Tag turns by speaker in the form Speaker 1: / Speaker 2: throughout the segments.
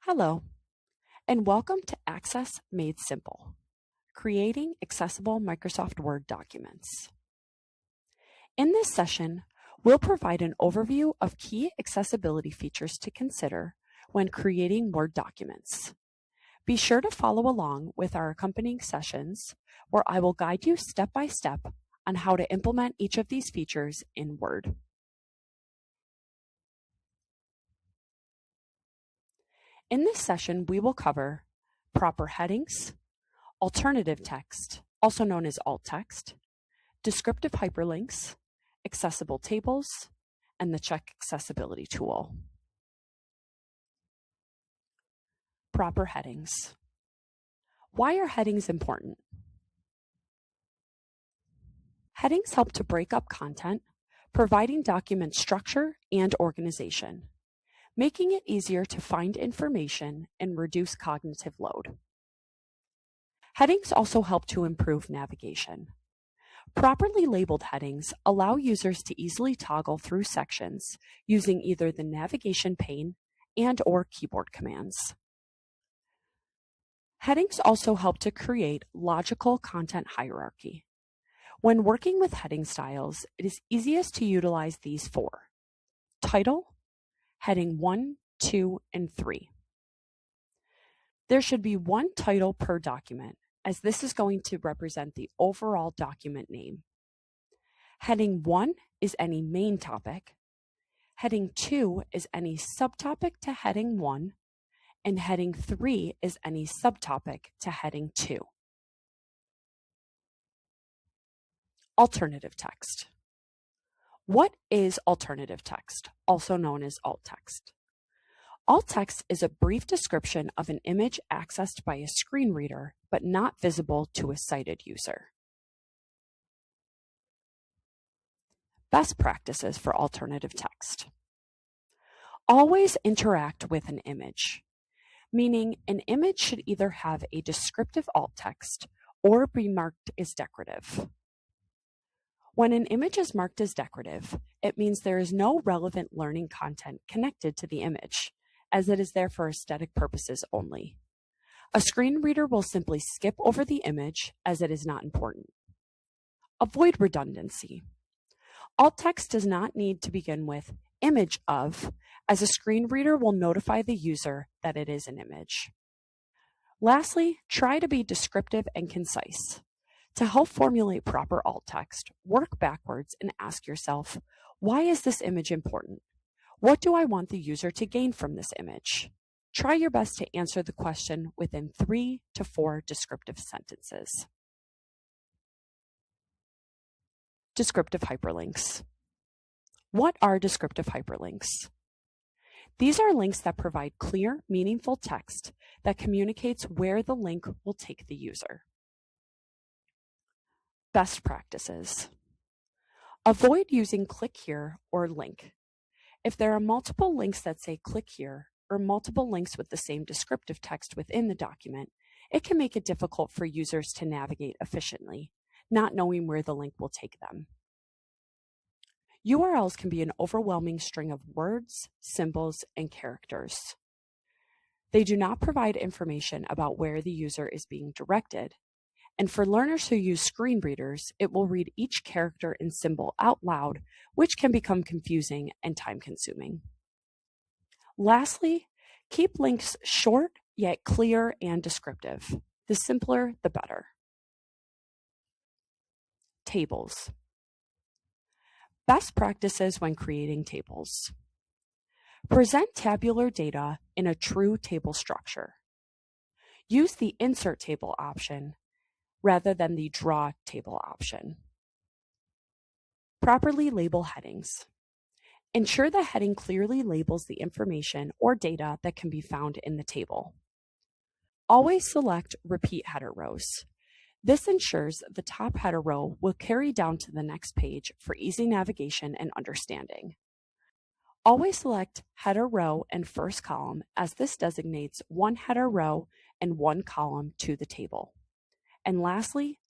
Speaker 1: Hello, and welcome to Access Made Simple, creating accessible Microsoft Word documents. In this session, we'll provide an overview of key accessibility features to consider when creating Word documents. Be sure to follow along with our accompanying sessions, where I will guide you step by step on how to implement each of these features in Word. In this session, we will cover proper headings, alternative text, also known as alt text, descriptive hyperlinks, accessible tables, and the Check Accessibility tool. Proper headings. Why are headings important? Headings help to break up content, providing document structure and organization, making it easier to find information and reduce cognitive load. Headings also help to improve navigation. Properly labeled headings allow users to easily toggle through sections using either the navigation pane and/or keyboard commands. Headings also help to create logical content hierarchy. When working with heading styles, it is easiest to utilize these four: title, heading 1, 2, and 3. There should be one title per document, as this is going to represent the overall document name. Heading 1 is any main topic, heading 2 is any subtopic to heading 1, and heading 3 is any subtopic to heading 2. Alternative text. What is alternative text, also known as alt text? Alt text is a brief description of an image accessed by a screen reader, but not visible to a sighted user. Best practices for alternative text. Always interact with an image, meaning an image should either have a descriptive alt text or be marked as decorative. When an image is marked as decorative, it means there is no relevant learning content connected to the image, as it is there for aesthetic purposes only. A screen reader will simply skip over the image as it is not important. Avoid redundancy. Alt text does not need to begin with image of, as a screen reader will notify the user that it is an image. Lastly, try to be descriptive and concise. To help formulate proper alt text, work backwards and ask yourself, why is this image important? What do I want the user to gain from this image? Try your best to answer the question within 3 to 4 descriptive sentences. Descriptive hyperlinks. What are descriptive hyperlinks? These are links that provide clear, meaningful text that communicates where the link will take the user. Best practices. Avoid using click here or link. If there are multiple links that say click here or multiple links with the same descriptive text within the document, it can make it difficult for users to navigate efficiently, not knowing where the link will take them. URLs can be an overwhelming string of words, symbols, and characters. They do not provide information about where the user is being directed, and for learners who use screen readers, it will read each character and symbol out loud, which can become confusing and time-consuming. Lastly, keep links short yet clear and descriptive. The simpler, the better. Tables. Best practices when creating tables. Present tabular data in a true table structure. Use the Insert Table option rather than the Draw Table option. Properly label headings. Ensure the heading clearly labels the information or data that can be found in the table. Always select Repeat Header Rows. This ensures the top header row will carry down to the next page for easy navigation and understanding. Always select Header Row and First Column, as this designates one header row and one column to the table. And lastly,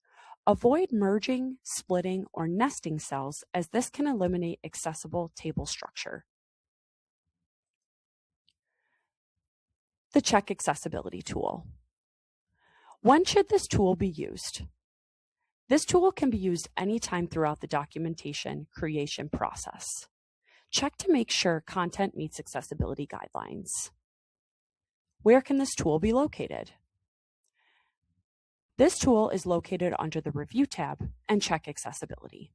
Speaker 1: avoid merging, splitting, or nesting cells, as this can eliminate accessible table structure. The Check Accessibility tool. When should this tool be used? This tool can be used anytime throughout the documentation creation process. Check to make sure content meets accessibility guidelines. Where can this tool be located? This tool is located under the Review tab and Check Accessibility.